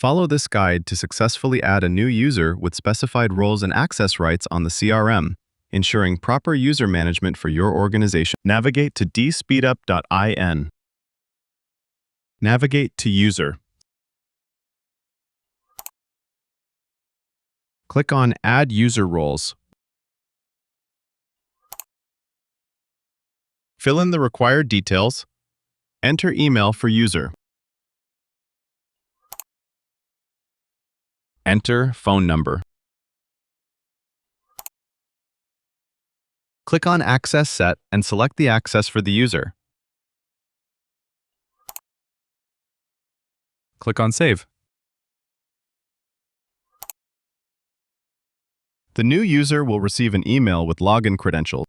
Follow this guide to successfully add a new user with specified roles and access rights on the CRM, ensuring proper user management for your organization. Navigate to dspeedup.in. Navigate to User. Click on Add User Roles. Fill in the required details. Enter email for user. Enter phone number. Click on Access Set and select the access for the user. Click on Save. The new user will receive an email with login credentials.